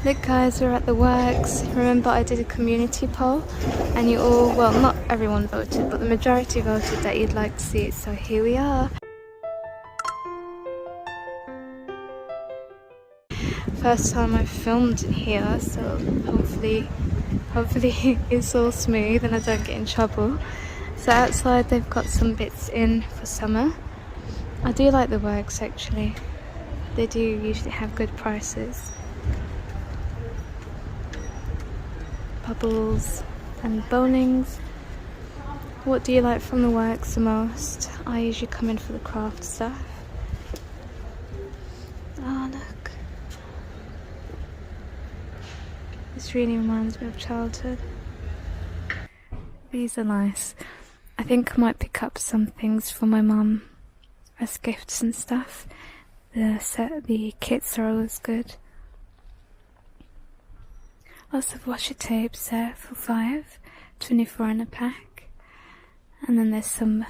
Look guys, we're at the works. Remember I did a community poll and you all, well not everyone voted, but the majority voted that you'd like to see it, so here we are. First time I've filmed in here, so hopefully it's all smooth and I don't get in trouble. So outside they've got some bits in for summer. I do like the works actually. They do usually have good prices. Bubbles and bowlings. What do you like from the works the most? I usually come in for the craft stuff. Oh look. This really reminds me of childhood. These are nice. I think I might pick up some things for my mum as gifts and stuff. The kits are always good. Lots of washi tapes there for $5.24 in a pack. And then there's some,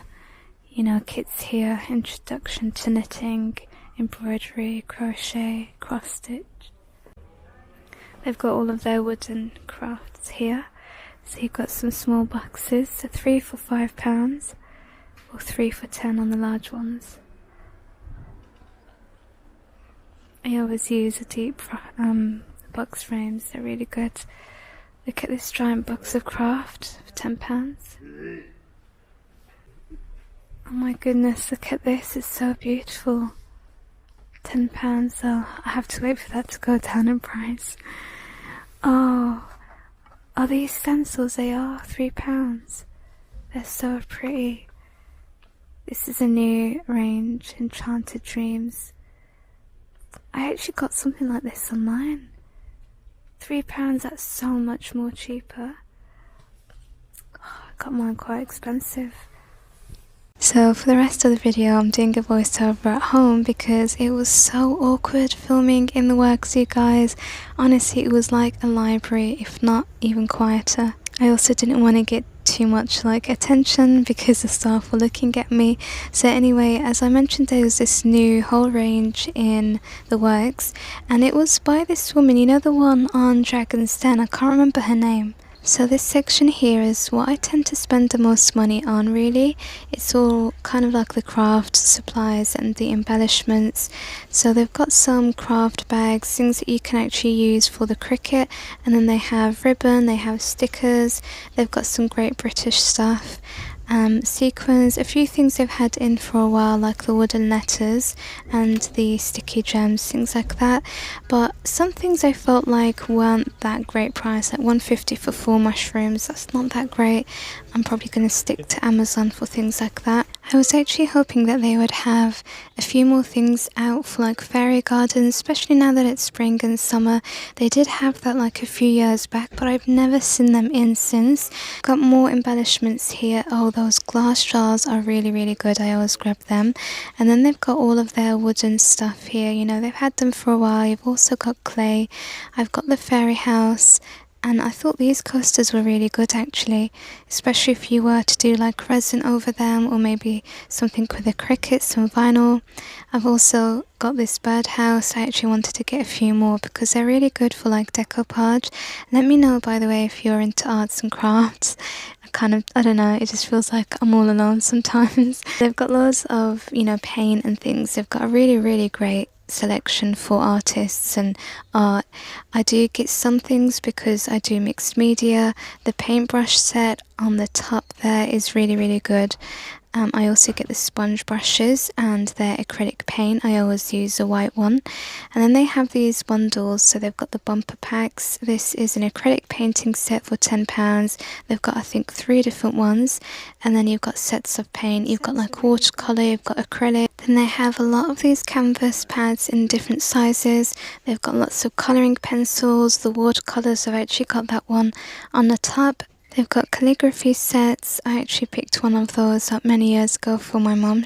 kits here. Introduction to knitting, embroidery, crochet, cross stitch. They've got all of their wooden crafts here. So you've got some small boxes, so 3 for £5 or 3 for £10 on the large ones. I always use a deep box frames, they're really good. Look at this giant box of craft for £10. Oh my goodness, look at this, it's so beautiful. £10, so I have to wait for that to go down in price. Oh, are these stencils? They are £3. They're so pretty. This is a new range, Enchanted Dreams. I actually got something like this online. £3, that's so much more cheaper. Oh, I got mine quite expensive. So for the rest of the video I'm doing a voiceover at home because it was so awkward filming in the works, you guys. Honestly, it was like a library, if not even quieter. I also didn't want to get too much attention because the staff were looking at me. So anyway, as I mentioned, there was this new whole range in the works and it was by this woman, the one on Dragon's Den, I can't remember her name. So this section here is what I tend to spend the most money on, really. It's all kind of like the craft supplies and the embellishments. So they've got some craft bags, things that you can actually use for the cricket, and then they have ribbon, they have stickers, they've got some great British stuff. Sequins, a few things they've had in for a while, like the wooden letters and the sticky gems, things like that. But some things I felt like weren't that great price, like $1.50 for 4 mushrooms. That's not that great. I'm probably going to stick to Amazon for things like that. I was actually hoping that they would have a few more things out for fairy gardens, especially now that it's spring and summer. They did have that a few years back, but I've never seen them in since. Got more embellishments here. Oh, those glass jars are really, really good. I always grab them. And then they've got all of their wooden stuff here. They've had them for a while. You've also got clay. I've got the fairy house. And I thought these coasters were really good actually, especially if you were to do resin over them or maybe something with a cricket, some vinyl. I've also got this birdhouse. I actually wanted to get a few more because they're really good for decoupage. Let me know, by the way, if you're into arts and crafts. I don't know, it just feels like I'm all alone sometimes. They've got loads of, paint and things. They've got a really, really great selection for artists and art. I do get some things because I do mixed media. The paintbrush set on the top there is really, really good. I also get the sponge brushes and their acrylic paint. I always use the white one. And then they have these bundles, so they've got the bumper packs. This is an acrylic painting set for £10. They've got, I think, 3 different ones. And then you've got sets of paint. You've got watercolour, you've got acrylic. Then they have a lot of these canvas pads in different sizes. They've got lots of colouring pencils, the watercolours. I've actually got that one on the top. They've got calligraphy sets. I actually picked one of those up many years ago for my mum.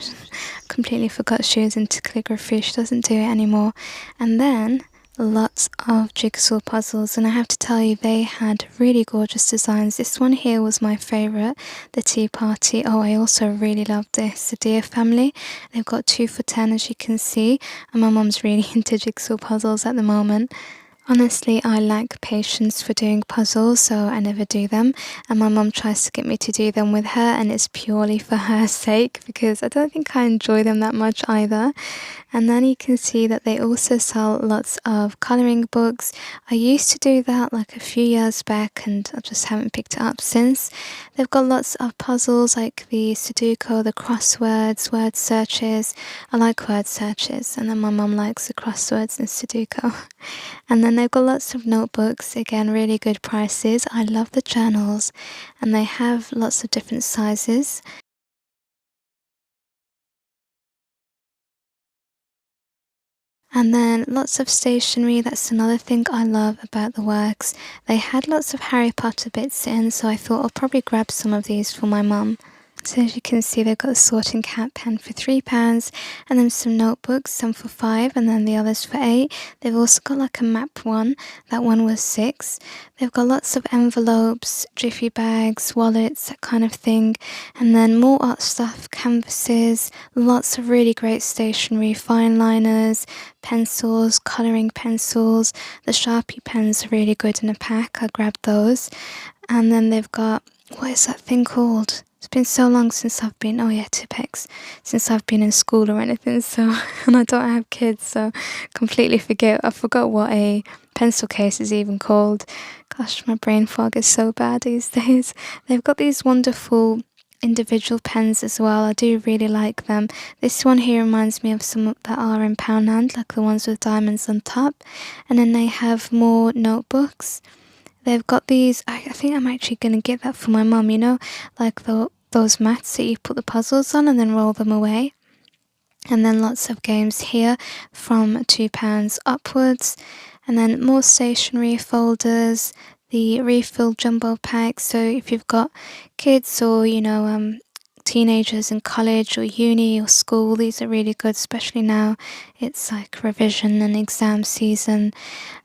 Completely forgot she was into calligraphy. She doesn't do it anymore. And then lots of jigsaw puzzles, and I have to tell you, they had really gorgeous designs. This one here was my favourite, the Tea Party. Oh, I also really love this, the Dear Family. They've got 2 for £10, as you can see, and my mum's really into jigsaw puzzles at the moment. Honestly, I lack patience for doing puzzles, so I never do them. And my mum tries to get me to do them with her, and it's purely for her sake because I don't think I enjoy them that much either. And then you can see that they also sell lots of colouring books. I used to do that like a few years back, and I just haven't picked it up since. They've got lots of puzzles like the Sudoku, the crosswords, word searches. I like word searches, and then my mum likes the crosswords and Sudoku. And then they've got lots of notebooks, again, really good prices. I love the journals, and they have lots of different sizes. And then lots of stationery, that's another thing I love about the works. They had lots of Harry Potter bits in, so I thought I'll probably grab some of these for my mum. So as you can see, they've got a sorting cap pen for £3, and then some notebooks, some for 5 and then the others for 8. They've also got like a map one, that one was 6. They've got lots of envelopes, jiffy bags, wallets, that kind of thing. And then more art stuff, canvases, lots of really great stationery, fine liners, pencils, colouring pencils. The Sharpie pens are really good in a pack, I grabbed those. And then they've got, what is that thing called? It's been so long since I've been, oh yeah, Tipex, since I've been in school or anything, so, and I don't have kids, so completely I forgot what a pencil case is even called. Gosh, my brain fog is so bad these days. They've got these wonderful individual pens as well. I do really like them. This one here reminds me of some that are in Poundland, like the ones with diamonds on top. And then they have more notebooks. They've got these, I think I'm actually going to get that for my mum, you know, like those mats that you put the puzzles on and then roll them away. And then lots of games here from £2 upwards. And then more stationery, folders, the refill jumbo packs. So if you've got kids or, teenagers in college or uni or school, these are really good, especially now it's like revision and exam season.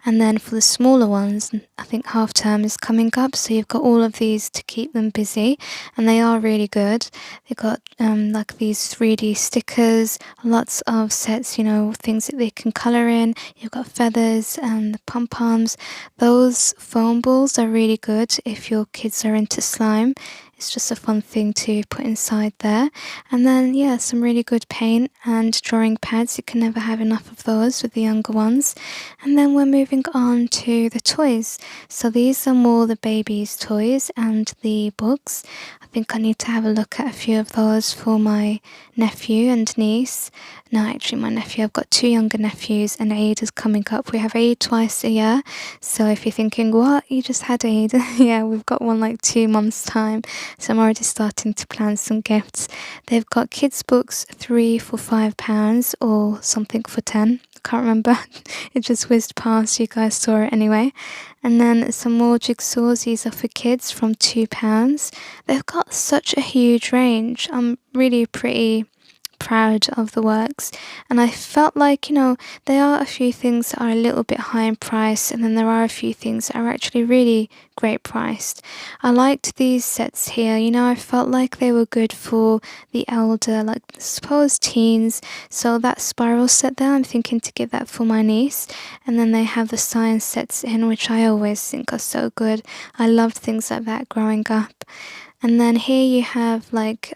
And then for the smaller ones, I think half term is coming up, so you've got all of these to keep them busy, and they are really good. They've got like these 3D stickers, lots of sets, things that they can colour in. You've got feathers and the pom-poms. Those foam balls are really good if your kids are into slime. It's just a fun thing to put inside there. And then, yeah, some really good paint and drawing pads. You can never have enough of those with the younger ones. And then we're moving on to the toys. So these are more the babies' toys and the books. I think I need to have a look at a few of those for my nephew and niece. No, actually my nephew, I've got 2 younger nephews and Eid is coming up. We have Eid twice a year. So if you're thinking, what, you just had Eid? Yeah, we've got one like 2 months time. So I'm already starting to plan some gifts. They've got kids books, 3 for £5 or something for 10. Can't remember. It just whizzed past. You guys saw it anyway. And then some more jigsaws. These are for kids from £2. They've got such a huge range. I'm really pretty proud of the works, and I felt like, there are a few things that are a little bit high in price, and then there are a few things that are actually really great priced. I liked these sets here, I felt like they were good for the elder, like suppose teens. So that spiral set there, I'm thinking to get that for my niece. And then they have the science sets in, which I always think are so good. I loved things like that growing up. And then here you have like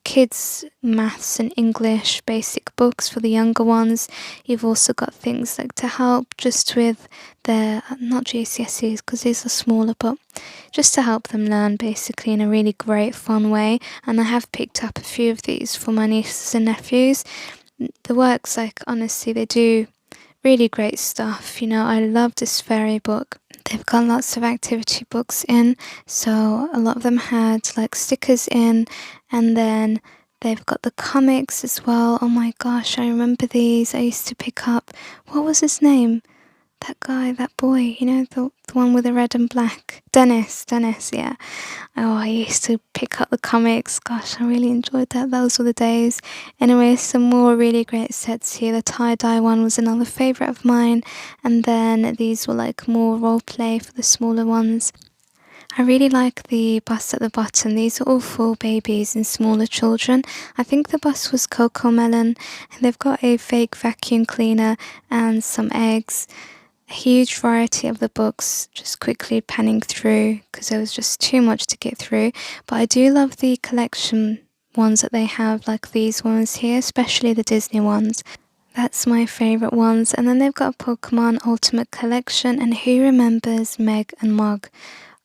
kids maths and English basic books for the younger ones. You've also got things like to help just with their, not GCSEs because these are smaller, but just to help them learn basically in a really great fun way. And I have picked up a few of these for my nieces and nephews. The works, like honestly, they do really great stuff. I love this fairy book. They've got lots of activity books in, so a lot of them had like stickers in, and then they've got the comics as well. Oh my gosh, I remember these. I used to pick up, what was his name? That guy, that boy, the one with the red and black. Dennis, yeah. Oh, I used to pick up the comics. Gosh, I really enjoyed that. Those were the days. Anyway, some more really great sets here. The tie-dye one was another favourite of mine. And then these were like more role play for the smaller ones. I really like the bus at the bottom. These are all for babies and smaller children. I think the bus was Coco Melon. And they've got a fake vacuum cleaner and some eggs. huge variety of the books, just quickly panning through because there was just too much to get through. But I do love the collection ones that they have, like these ones here, especially the Disney ones. That's my favourite ones. And then they've got a Pokemon Ultimate Collection, and who remembers Meg and Mog?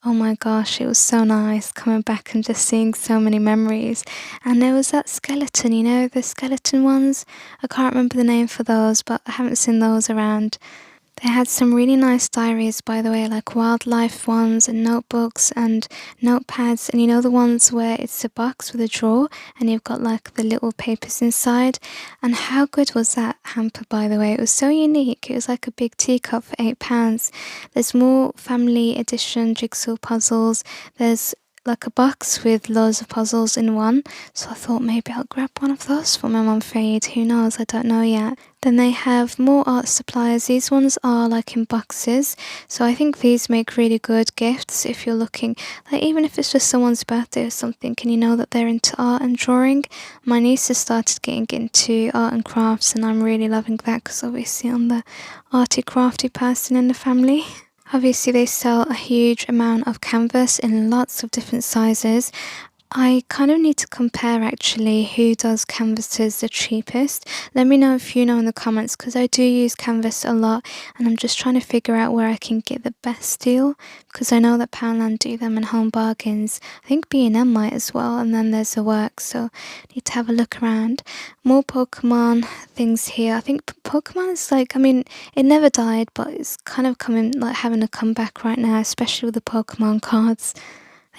Oh my gosh, it was so nice coming back and just seeing so many memories. And there was that skeleton, you know, the skeleton ones. I can't remember the name for those, but I haven't seen those around. They had some really nice diaries, by the way, like wildlife ones and notebooks and notepads. And you know, the ones where it's a box with a drawer and you've got like the little papers inside. And how good was that hamper, by the way? It was so unique. It was like a big teacup for £8. There's more family edition jigsaw puzzles. There's like a box with loads of puzzles in one. So I thought maybe I'll grab one of those for my mum for Eid. Who knows? I don't know yet. Then they have more art supplies. These ones are like in boxes. So I think these make really good gifts if you're looking, like even if it's just someone's birthday or something and you know that they're into art and drawing. My niece has started getting into art and crafts and I'm really loving that because obviously I'm the arty crafty person in the family. Obviously they sell a huge amount of canvas in lots of different sizes. I kind of need to compare actually who does canvases the cheapest. Let me know if you know in the comments because I do use Canvas a lot and I'm just trying to figure out where I can get the best deal because I know that Poundland do them in Home Bargains. I think B&M might as well, and then there's the work, so I need to have a look around. More Pokemon things here. I think Pokemon is like, I mean, it never died, but it's kind of coming, like having a comeback right now, especially with the Pokemon cards.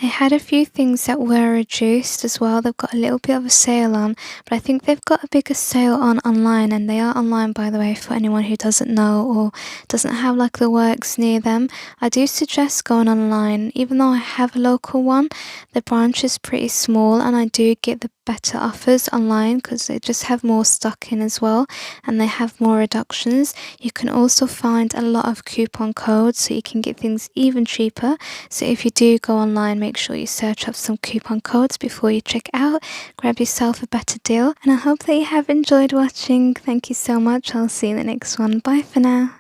They had a few things that were reduced as well. They've got a little bit of a sale on, but I think they've got a bigger sale on online, and they are online, by the way, for anyone who doesn't know or doesn't have like the works near them. I do suggest going online. Even though I have a local one, the branch is pretty small and I do get the better offers online because they just have more stock in as well and they have more reductions. You can also find a lot of coupon codes so you can get things even cheaper. So if you do go online, make sure you search up some coupon codes before you check out. Grab yourself a better deal, and I hope that you have enjoyed watching. Thank you so much. I'll see you in the next one. Bye for now.